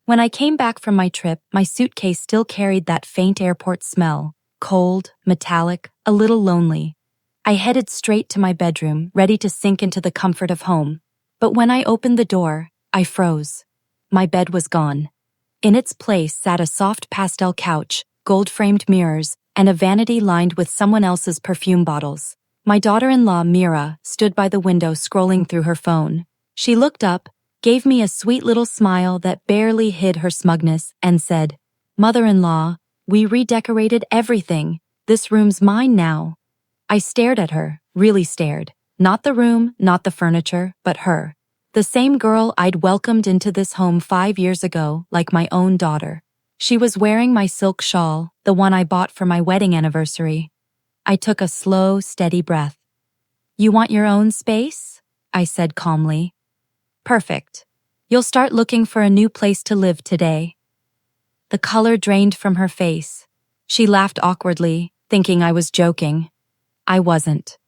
When I came back from my trip, my suitcase still carried that faint airport smell, cold, metallic, a little lonely. I headed straight to my bedroom, ready to sink into the comfort of home. But when I opened the door, I froze. My bed was gone. In its place sat a soft pastel couch, gold-framed mirrors, and a vanity lined with someone else's perfume bottles. My daughter-in-law, Mira, stood by the window scrolling through her phone. She looked up, gave me a sweet little smile that barely hid her smugness, and said, "Mother-in-law, we redecorated everything. This room's mine now." I stared at her, really stared. Not the room, not the furniture, but her. The same girl I'd welcomed into this home 5 years ago, like my own daughter. She was wearing my silk shawl, the one I bought for my wedding anniversary. I took a slow, steady breath. "You want your own space?" I said calmly. "Perfect. You'll start looking for a new place to live today." The color drained from her face. She laughed awkwardly, thinking I was joking. I wasn't.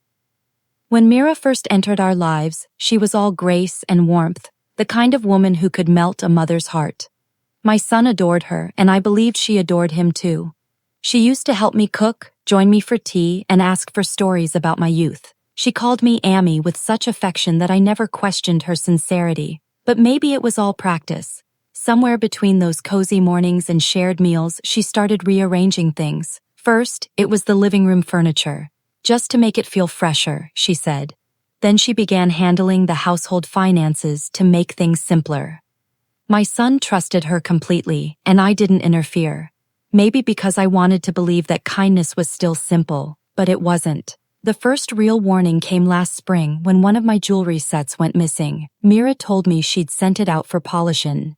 When Mira first entered our lives, she was all grace and warmth, the kind of woman who could melt a mother's heart. My son adored her, and I believed she adored him too. She used to help me cook, join me for tea, and ask for stories about my youth. She called me Amy with such affection that I never questioned her sincerity. But maybe it was all practice. Somewhere between those cozy mornings and shared meals, she started rearranging things. First, it was the living room furniture. "Just to make it feel fresher," she said. Then she began handling the household finances to make things simpler. My son trusted her completely, and I didn't interfere. Maybe because I wanted to believe that kindness was still simple, but it wasn't. The first real warning came last spring when one of my jewelry sets went missing. Mira told me she'd sent it out for polishing,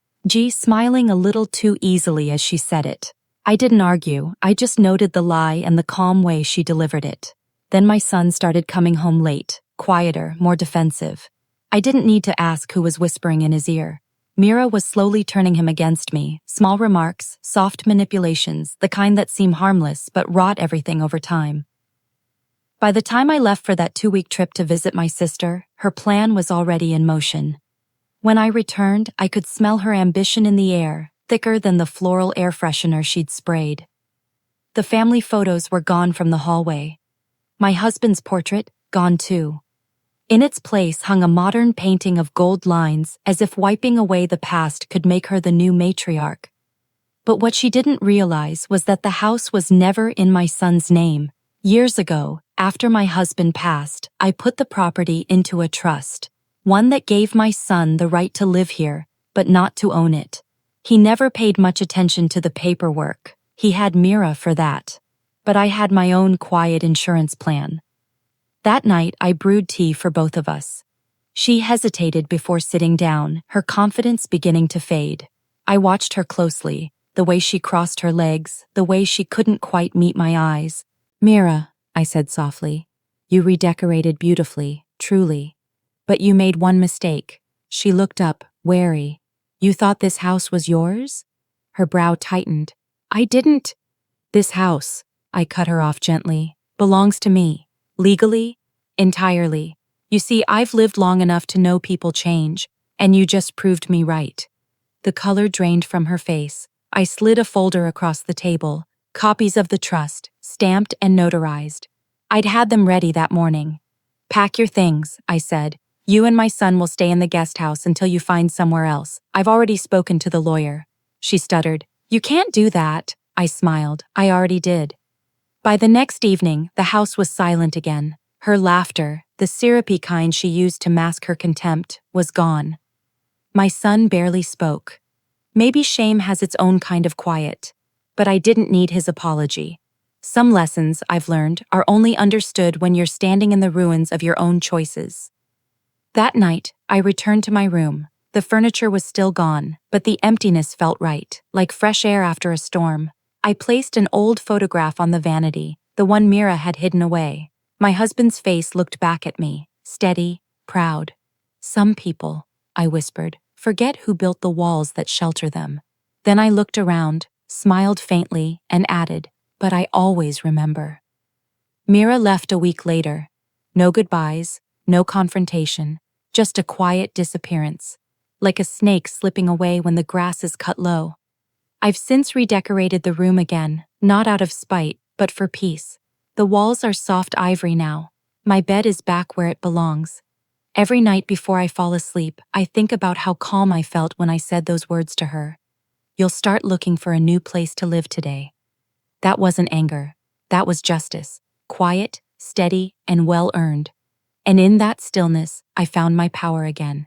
smiling a little too easily as she said it. I didn't argue, I just noted the lie and the calm way she delivered it. Then my son started coming home late, quieter, more defensive. I didn't need to ask who was whispering in his ear. Mira was slowly turning him against me, small remarks, soft manipulations, the kind that seem harmless but wrought everything over time. By the time I left for that 2-week trip to visit my sister, her plan was already in motion. When I returned, I could smell her ambition in the air, thicker than the floral air freshener she'd sprayed. The family photos were gone from the hallway. My husband's portrait, gone too. In its place hung a modern painting of gold lines, as if wiping away the past could make her the new matriarch. But what she didn't realize was that the house was never in my son's name. Years ago, after my husband passed, I put the property into a trust, one that gave my son the right to live here, but not to own it. He never paid much attention to the paperwork. He had Mira for that. But I had my own quiet insurance plan. That night, I brewed tea for both of us. She hesitated before sitting down, her confidence beginning to fade. I watched her closely, the way she crossed her legs, the way she couldn't quite meet my eyes. "Mira," I said softly, "you redecorated beautifully, truly. But you made one mistake." She looked up, wary. "You thought this house was yours?" Her brow tightened. "I didn't." "This house," I cut her off gently, "belongs to me. Legally, entirely. You see, I've lived long enough to know people change, and you just proved me right." The color drained from her face. I slid a folder across the table, copies of the trust, stamped and notarized. I'd had them ready that morning. "Pack your things," I said. "You and my son will stay in the guest house until you find somewhere else. I've already spoken to the lawyer." She stuttered. "You can't do that." I smiled. "I already did." By the next evening, the house was silent again. Her laughter, the syrupy kind she used to mask her contempt, was gone. My son barely spoke. Maybe shame has its own kind of quiet. But I didn't need his apology. Some lessons, I've learned, are only understood when you're standing in the ruins of your own choices. That night, I returned to my room. The furniture was still gone, but the emptiness felt right, like fresh air after a storm. I placed an old photograph on the vanity, the one Mira had hidden away. My husband's face looked back at me, steady, proud. "Some people," I whispered, "forget who built the walls that shelter them." Then I looked around, smiled faintly, and added, "But I always remember." Mira left a week later. No goodbyes, no confrontation, just a quiet disappearance. like a snake slipping away when the grass is cut low. I've since redecorated the room again, not out of spite, but for peace. The walls are soft ivory now. My bed is back where it belongs. Every night before I fall asleep, I think about how calm I felt when I said those words to her. You'll start looking for a new place to live today. That wasn't anger. That was justice. Quiet, steady, and well-earned. And in that stillness, I found my power again.